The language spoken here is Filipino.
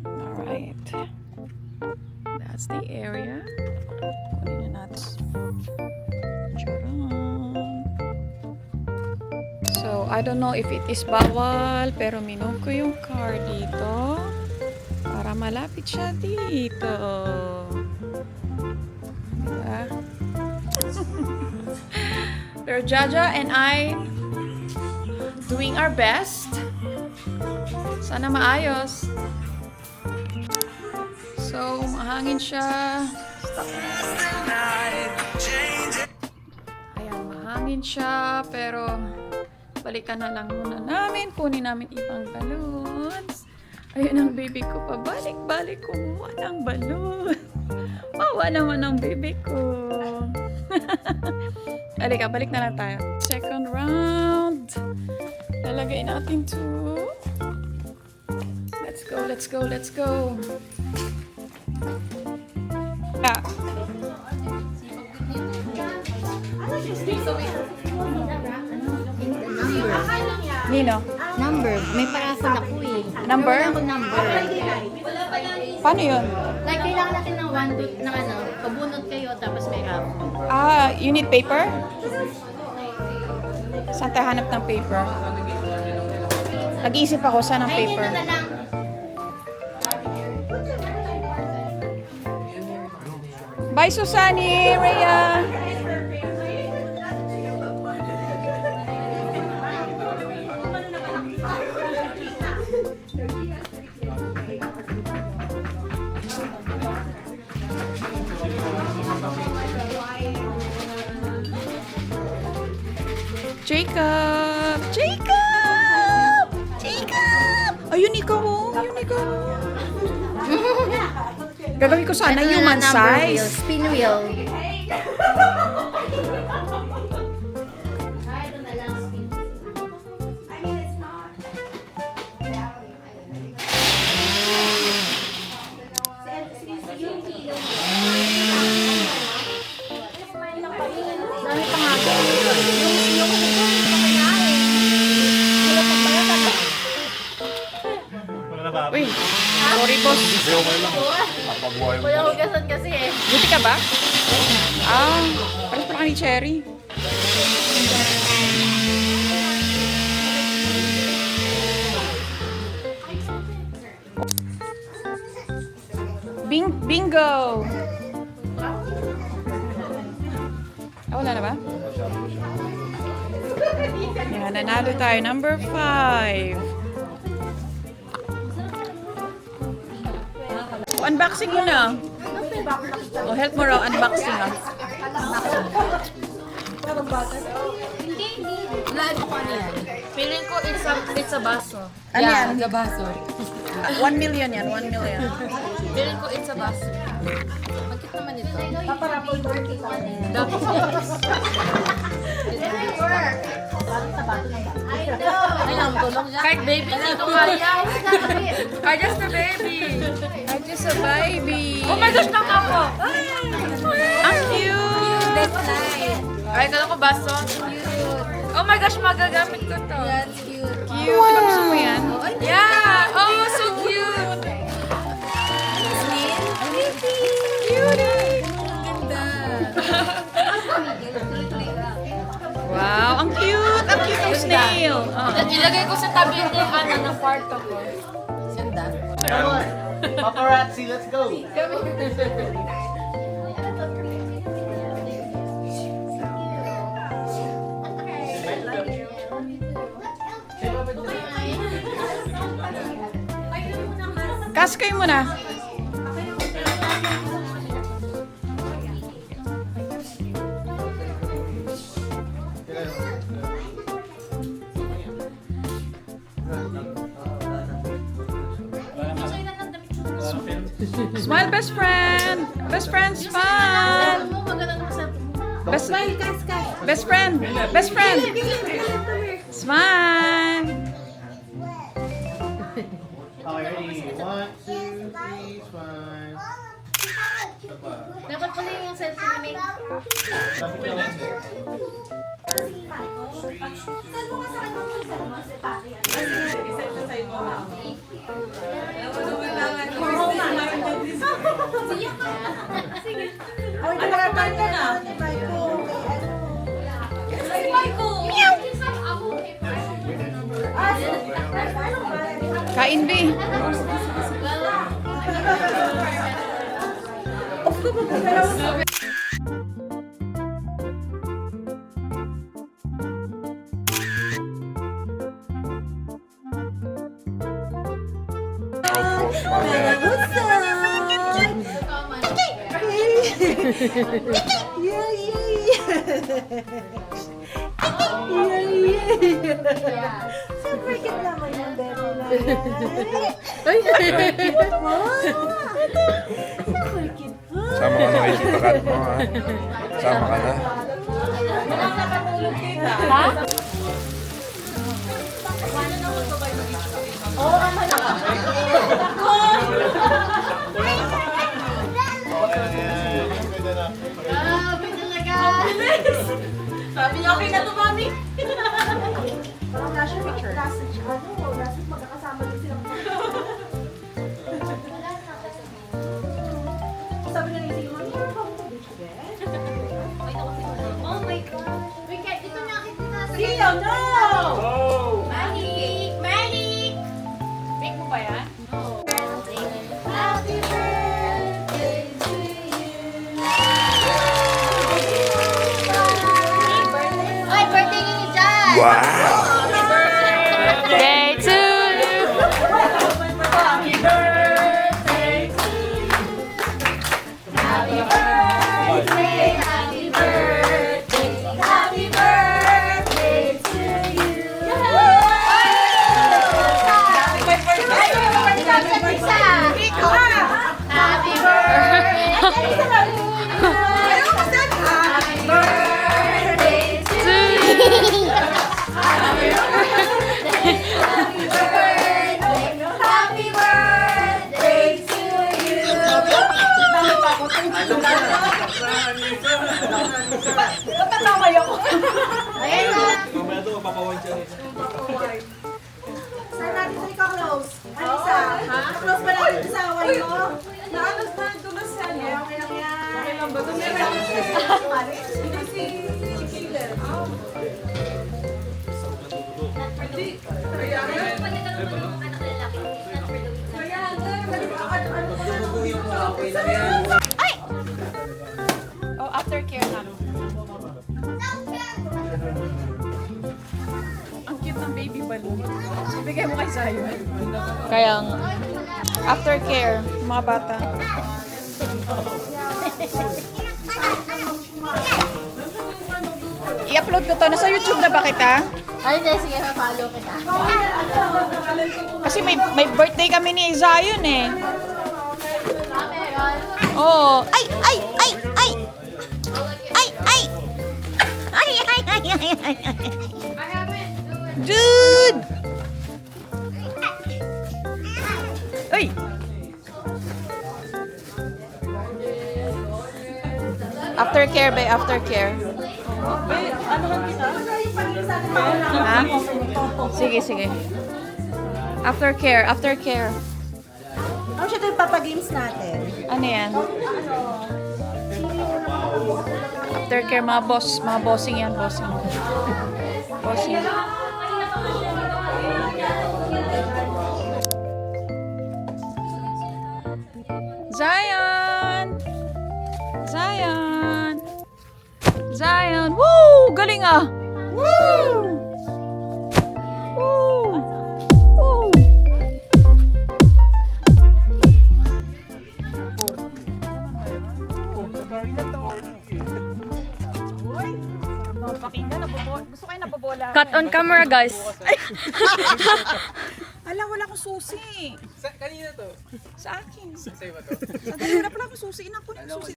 Alright. That's the area. Kunin na natin. Charan. So, I don't know if it is bawal, pero minove ko yung car dito para malapit siya dito. Diba? Pero Jaja and I doing our best. Sana maayos. So, mahangin siya. Ayan, mahangin siya. Pero, balikan na lang muna namin. Kunin namin ibang balloons. Ayun ang baby ko. Pabalik-balik kumuha ng balloon. Wawa naman ang baby ko. Halika, balik na lang tayo. Second round. Lalagay natin to. Let's go, let's go, let's go. Yeah. Nino? Number. May parasol ako eh. Number? Wala akong number. Paano yun? Like, kailangan natin ng one, two, ng ano, pabunot kayo, tapos may raffle. Ah, you need paper? Saan tayo hanap ng paper? Nag-iisip ako, saan ang Ay, paper? dito na lang. Bye, Susani, Rhea. Jacob! Jacob! Jacob! Ayun ikaw, oh. Ayun ikaw. Gagawin ko sana Ito na human lang, number wheel. size. Spin wheel. Dami pa nga. Uy, sorry boss. Wala hugasan kasi eh. Buti ka ba? Ah, pares pala ka ni Cherry. Bingo! Ah, wala na ba? Yan, nanalo tayo. Number 5. Unboxing mo na. Oh, help mo raw. Unboxing ah. Feeling ko it's a baso. Ano yan? It's a baso. 1 million yan. 1 million. Feeling ko it's a baso. Bakit naman ito? Paparapol mo kita. Dapat. Ay, ang tulong dyan. Kahit baby na ito kaya. I'm just a baby. I'm just a baby. Oh my gosh, naka po. Ang cute. That's nice. Ay, kala ko baso. Oh my gosh, magagamit ko to. That's cute. Cute. Diba gusto mo yan? Yeah! Oh, so cute! Cutie. Ganda. Wow, ang cute. Ang cute ng snail. Ilagay ko sa tabi ng kwarto ko. Ganda. Paparazzi, let's go. Kas kayo muna. Smile, best friend. Best friend, smile. Best, best friend. Best friend. Smile. Okay, ready? 1, 2, 3, smile. Dapat pala yung selfie ni Meg. Kain, B. Super cute naman yung bebe na yan. Super cute po. Sama ka na kay Tita Kat mo, ha? Sama ka na. Sabi niya, okay na to, mami. Parang nasa picture. Nasa magkakasama din sila. Sabi na ni Sige, Mami, ano ba ako beach bed? Oh my gosh. Wait, dito nakita na. Sige, no! Manic! Manic! Bake mo ba yan? Happy birthday to you! Ay, birthday ni Jan! Wow! Day to you. Happy birthday to you! Happy birthday! Happy birthday! Happy birthday to you! Happy birthday! Happy birthday to you! Happy birthday! Happy birthday to you! Natataway ako. Ayan na! Saan natin sa ikaw-close? Alisa, close ba natin sa away mo? Naanos na, dumas yan. Okay lang yan. Okay lang ba? Hindi si Killer. Oh, aftercare na. Ang cute ng baby balloon. Ibigay mo kay Zion. Kaya nga. Aftercare, mga bata. I-upload ko to. Nasa YouTube na ba kita? Ay, sige, follow kita. Kasi may birthday kami ni Zion eh. Oh. Ay! Ay! Ay! Ay! Ay! Ay! Ay! Ay! Ay! Ay! Ay! Ay! Dude! Ay! Aftercare, be. Aftercare. Ha? Sige, sige. Aftercare. Aftercare. Ano siya ito yung papagames natin? Ano yan? Aftercare, mga boss. Mga bossing yan, bossing. Bossing. Zion! Zion! Zion! Woo! Galing ah! Woo! Woo! Woo! Gusto kayo nabobola. Cut on camera, guys. Ala, wala akong susi. Kanina to. Sa akin. Sa'yo ba to? Wala pala akong susi. Inakunin yung susi.